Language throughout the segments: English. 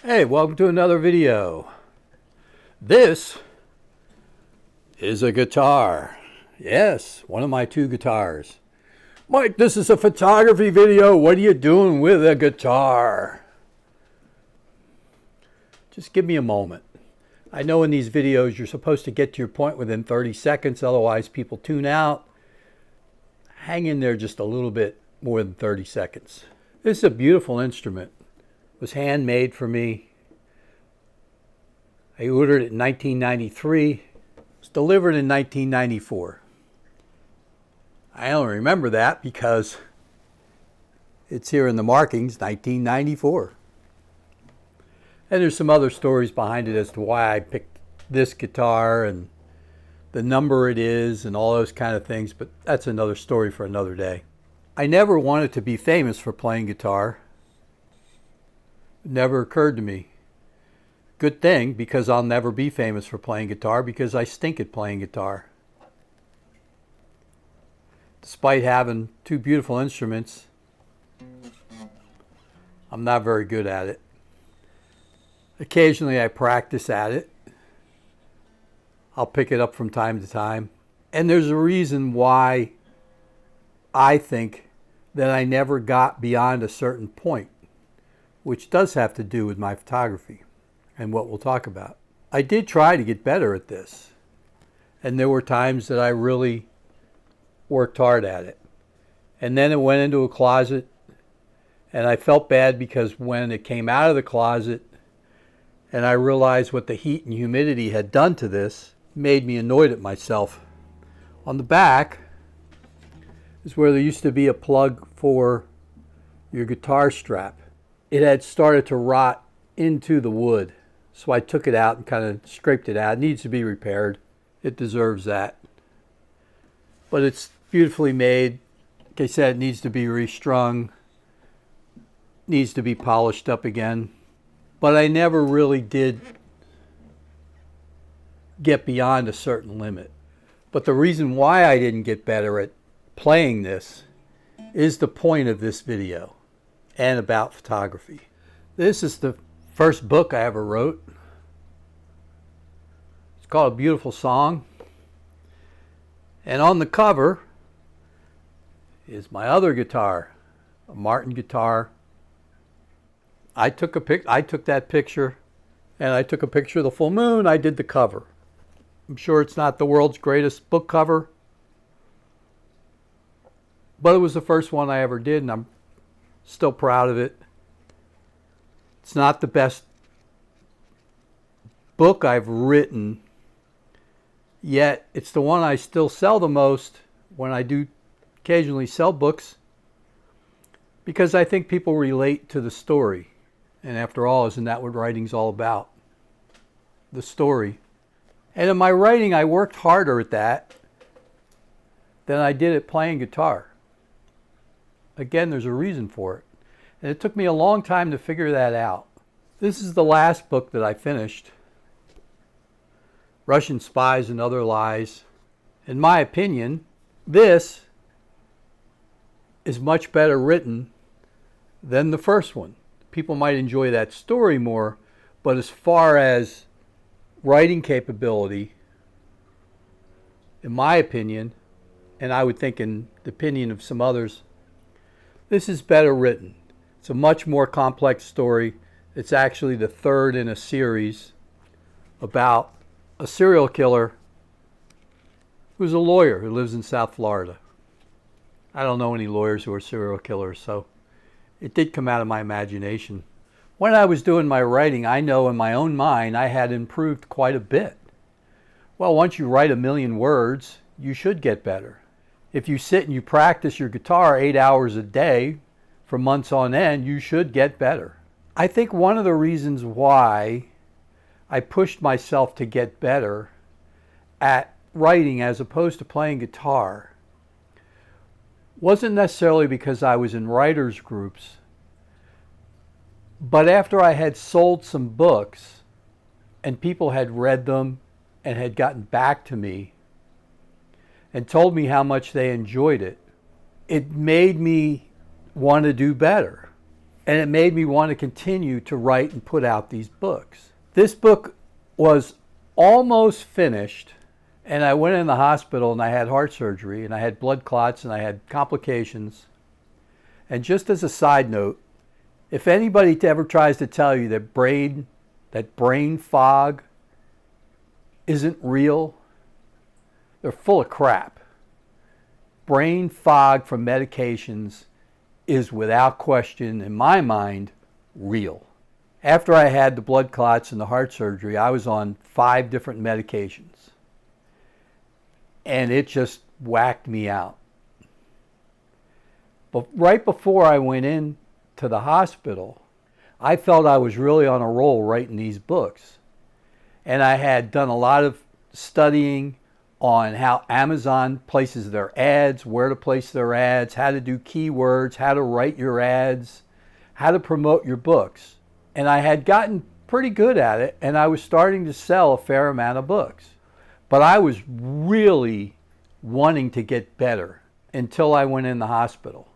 Hey, welcome to another video. This is a guitar. Yes, one of my two guitars. Mike, this is a photography video. What are you doing with a guitar? Just give me a moment. I know in these videos you're supposed to get to your point within 30 seconds, otherwise people tune out. Hang in there just a little bit more than 30 seconds. This is a beautiful instrument. It was handmade for me. I ordered it in 1993. It was delivered in 1994. I only remember that because it's here in the markings, 1994. And there's some other stories behind it as to why I picked this guitar and the number it is and all those kind of things, but that's another story for another day. I never wanted to be famous for playing guitar. It never occurred to me. Good thing, because I'll never be famous for playing guitar because I stink at playing guitar. Despite having two beautiful instruments, I'm not very good at it. Occasionally I practice at it. I'll pick it up from time to time. And there's a reason why I think that I never got beyond a certain point, which does have to do with my photography and what we'll talk about. I did try to get better at this, and there were times that I really worked hard at it. And then it went into a closet, and I felt bad because when it came out of the closet and I realized what the heat and humidity had done to this, made me annoyed at myself. On the back is where there used to be a plug for your guitar strap. It had started to rot into the wood, so I took it out and kind of scraped it out. It needs to be repaired. It deserves that. But it's beautifully made. Like I said, it needs to be restrung, needs to be polished up again. But I never really did get beyond a certain limit. But the reason why I didn't get better at playing this is the point of this video and about photography. This is the first book I ever wrote. It's called A Beautiful Song. And on the cover is my other guitar, a Martin guitar. I took that picture, and I took a picture of the full moon. I did the cover. I'm sure it's not the world's greatest book cover, but it was the first one I ever did, and I'm still proud of it. It's not the best book I've written, yet it's the one I still sell the most when I do occasionally sell books, because I think people relate to the story. And after all, isn't that what writing's all about? The story. And in my writing, I worked harder at that than I did at playing guitar. Again, there's a reason for it. And it took me a long time to figure that out. This is the last book that I finished, Russian Spies and Other Lies. In my opinion, this is much better written than the first one. People might enjoy that story more, but as far as writing capability, in my opinion, and I would think in the opinion of some others, this is better written. It's a much more complex story. It's actually the third in a series about a serial killer who's a lawyer who lives in South Florida. I don't know any lawyers who are serial killers, so it did come out of my imagination. When I was doing my writing, I know in my own mind I had improved quite a bit. Well, once you write 1,000,000 words, you should get better. If you sit and you practice your guitar 8 hours a day for months on end, you should get better. I think one of the reasons why I pushed myself to get better at writing as opposed to playing guitar wasn't necessarily because I was in writers' groups, but after I had sold some books and people had read them and had gotten back to me and told me how much they enjoyed it, it made me want to do better. And it made me want to continue to write and put out these books. This book was almost finished, and I went in the hospital and I had heart surgery and I had blood clots and I had complications. And just as a side note, if anybody ever tries to tell you that brain fog isn't real, they're full of crap. Brain fog from medications is without question, in my mind, real. After I had the blood clots and the heart surgery, I was on 5 different medications. And it just whacked me out. But right before I went in to the hospital, I felt I was really on a roll writing these books. And I had done a lot of studying on how Amazon places their ads, where to place their ads, how to do keywords, how to write your ads, how to promote your books. And I had gotten pretty good at it, and I was starting to sell a fair amount of books. But I was really wanting to get better until I went in the hospital.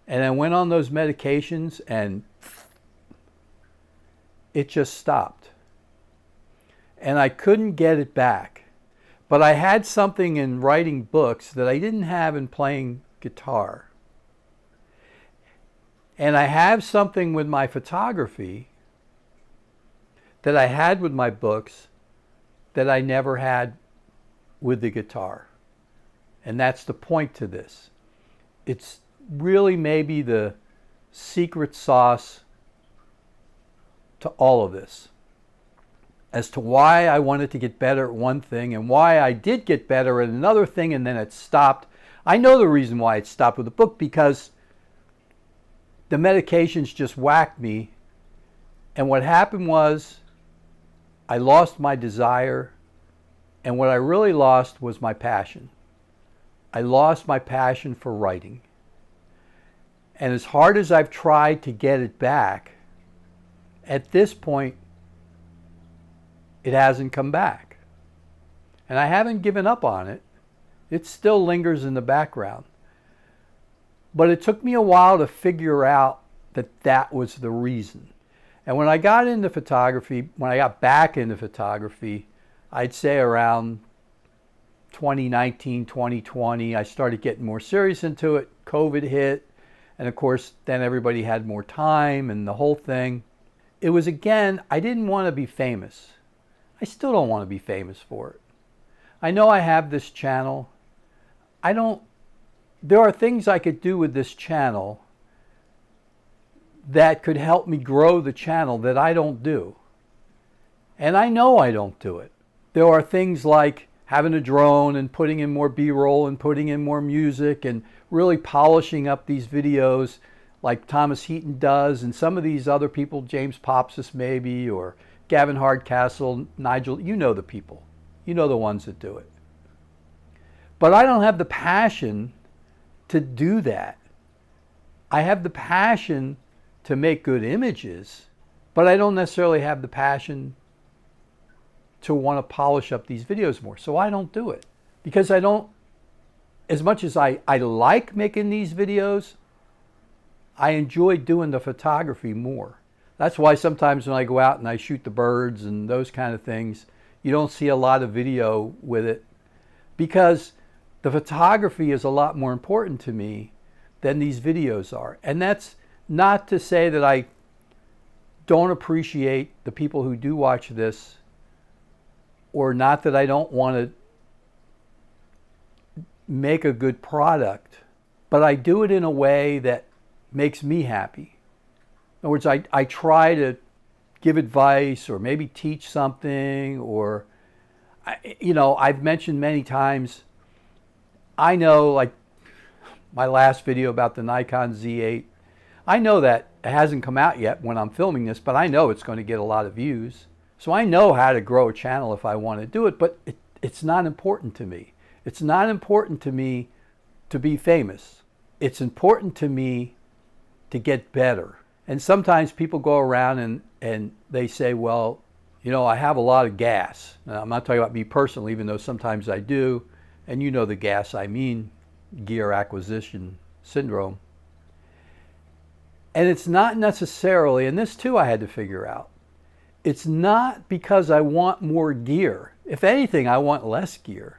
And I went on those medications, and it just stopped. And I couldn't get it back. But I had something in writing books that I didn't have in playing guitar. And I have something with my photography that I had with my books that I never had with the guitar. And that's the point to this. It's really maybe the secret sauce to all of this, as to why I wanted to get better at one thing and why I did get better at another thing and then it stopped. I know the reason why it stopped with the book, because the medications just whacked me. And what happened was I lost my desire, and what I really lost was my passion. I lost my passion for writing. And as hard as I've tried to get it back, at this point, it hasn't come back. And I haven't given up on it. It still lingers in the background. But it took me a while to figure out that that was the reason. And when I got into photography, when I got back into photography, I'd say around 2019, 2020, I started getting more serious into it. COVID hit. And of course, then everybody had more time and the whole thing. It was, again, I didn't want to be famous. I still don't want to be famous for it. I know I have this channel. There are things I could do with this channel that could help me grow the channel that I don't do. And I know I don't do it. There are things like having a drone and putting in more B-roll and putting in more music and really polishing up these videos like Thomas Heaton does, and some of these other people, James Popsis maybe, or Gavin Hardcastle, Nigel, you know the people. You know the ones that do it. But I don't have the passion to do that. I have the passion to make good images, but I don't necessarily have the passion to want to polish up these videos more. So I don't do it. Because I don't, as much as I like making these videos, I enjoy doing the photography more. That's why sometimes when I go out and I shoot the birds and those kind of things, you don't see a lot of video with it, because the photography is a lot more important to me than these videos are. And that's not to say that I don't appreciate the people who do watch this, or not that I don't want to make a good product, but I do it in a way that makes me happy. In other words, I try to give advice or maybe teach something, or, I've mentioned many times, I know, like my last video about the Nikon Z8, I know that it hasn't come out yet when I'm filming this, but I know it's going to get a lot of views. So I know how to grow a channel if I want to do it, but it's not important to me. It's not important to me to be famous. It's important to me to get better. And sometimes people go around and they say, well, I have a lot of gas. Now, I'm not talking about me personally, even though sometimes I do. And you know the gas I mean, gear acquisition syndrome. And it's not necessarily, and this too I had to figure out, it's not because I want more gear. If anything, I want less gear.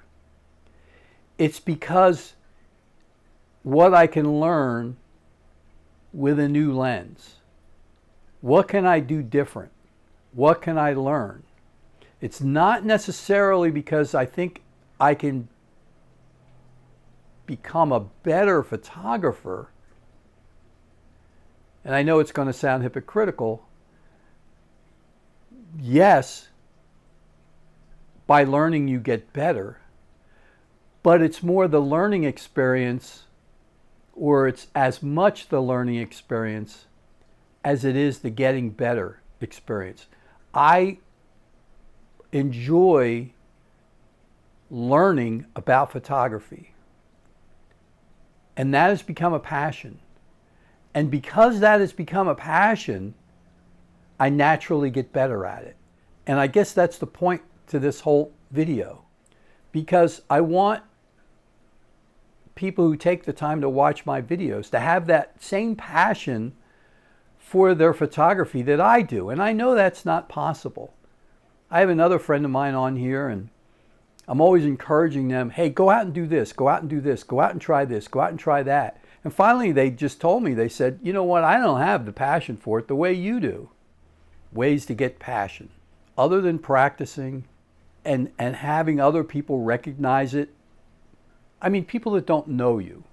It's because what I can learn with a new lens. What can I do different? What can I learn? It's not necessarily because I think I can become a better photographer. And I know it's going to sound hypocritical. Yes, by learning you get better, but it's more the learning experience, or it's as much the learning experience as it is the getting better experience. I enjoy learning about photography, and that has become a passion. And because that has become a passion, I naturally get better at it. And I guess that's the point to this whole video, because I want people who take the time to watch my videos to have that same passion for their photography that I do. And I know that's not possible. I have another friend of mine on here, and I'm always encouraging them, hey, go out and do this, go out and do this, go out and try this, go out and try that. And finally, they just told me, they said, you know what, I don't have the passion for it the way you do. Ways to get passion, other than practicing and having other people recognize it. I mean, people that don't know you.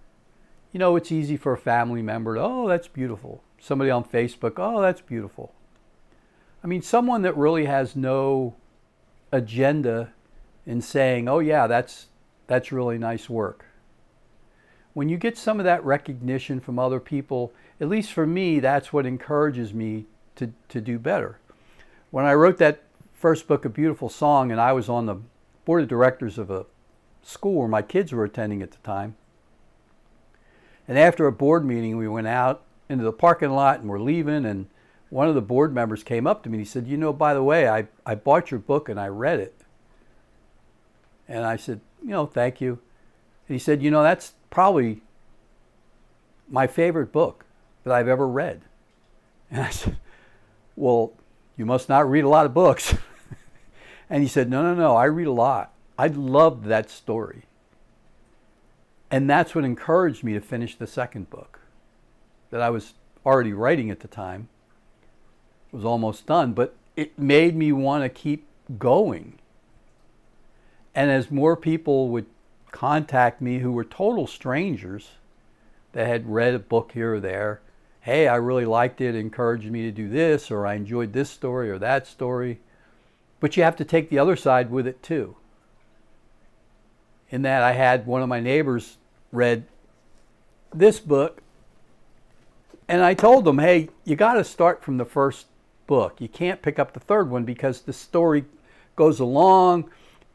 You know, it's easy for a family member to, oh, that's beautiful. Somebody on Facebook, oh, that's beautiful. I mean, someone that really has no agenda in saying, oh yeah, that's really nice work. When you get some of that recognition from other people, at least for me, that's what encourages me to do better. When I wrote that first book, A Beautiful Song, and I was on the board of directors of a school where my kids were attending at the time, and after a board meeting, we went out into the parking lot and we're leaving, and one of the board members came up to me and he said, you know, by the way, I bought your book and I read it. And I said, you know, thank you. And he said, you know, that's probably my favorite book that I've ever read. And I said, well, you must not read a lot of books. And he said, no, I read a lot. I loved that story. And that's what encouraged me to finish the second book that I was already writing at the time. It was almost done, but it made me want to keep going. And as more people would contact me who were total strangers that had read a book here or there, hey, I really liked it, encouraged me to do this, or I enjoyed this story or that story. But you have to take the other side with it too. In that I had one of my neighbors read this book, and I told them, hey, you got to start from the first book. You can't pick up the third one because the story goes along,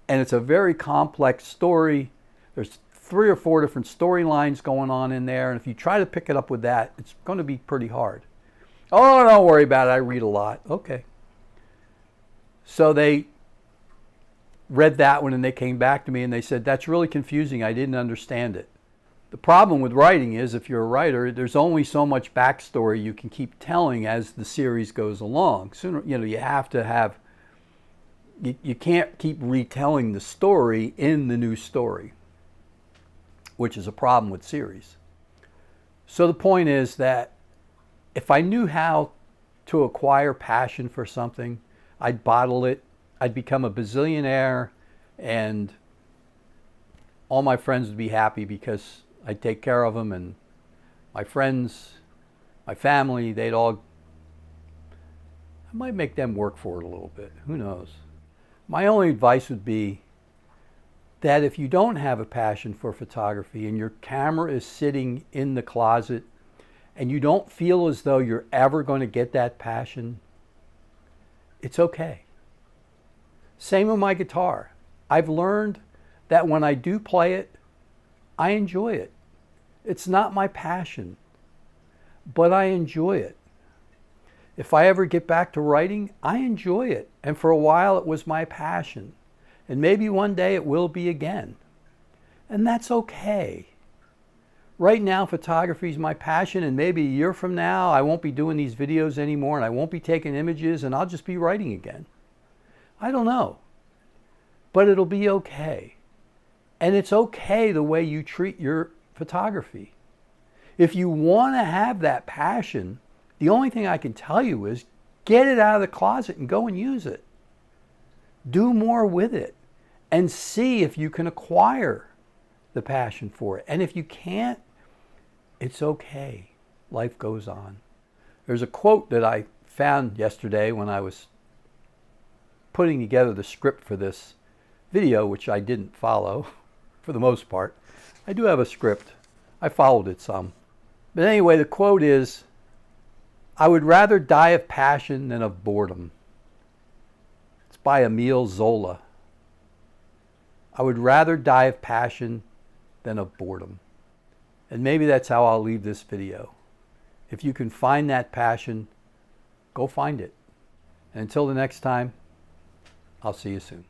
and it's a very complex story. There's 3 or 4 different storylines going on in there, and if you try to pick it up with that, it's going to be pretty hard. Oh, don't worry about it, I read a lot. Okay. So they read that one and they came back to me and they said, that's really confusing, I didn't understand it. The problem with writing is, if you're a writer, there's only so much backstory you can keep telling as the series goes along. Sooner, you know, you have to have, you can't keep retelling the story in the new story, which is a problem with series. So the point is that if I knew how to acquire passion for something, I'd bottle it, I'd become a bazillionaire, and all my friends would be happy because I'd take care of them, and my friends, my family, they'd all, I might make them work for it a little bit, who knows. My only advice would be that if you don't have a passion for photography and your camera is sitting in the closet and you don't feel as though you're ever going to get that passion, it's okay. Same with my guitar. I've learned that when I do play it, I enjoy it. It's not my passion, but I enjoy it. If I ever get back to writing, I enjoy it. And for a while it was my passion. And maybe one day it will be again. And that's okay. Right now, photography is my passion, and maybe a year from now, I won't be doing these videos anymore, and I won't be taking images, and I'll just be writing again. I don't know. But it'll be okay. And it's okay the way you treat your photography. If you want to have that passion, the only thing I can tell you is get it out of the closet and go and use it. Do more with it and see if you can acquire the passion for it. And if you can't, it's okay. Life goes on. There's a quote that I found yesterday when I was putting together the script for this video, which I didn't follow for the most part. I do have a script. I followed it some. But anyway, the quote is, "I would rather die of passion than of boredom." It's by Emile Zola. I would rather die of passion than of boredom. And maybe that's how I'll leave this video. If you can find that passion, go find it. And until the next time, I'll see you soon.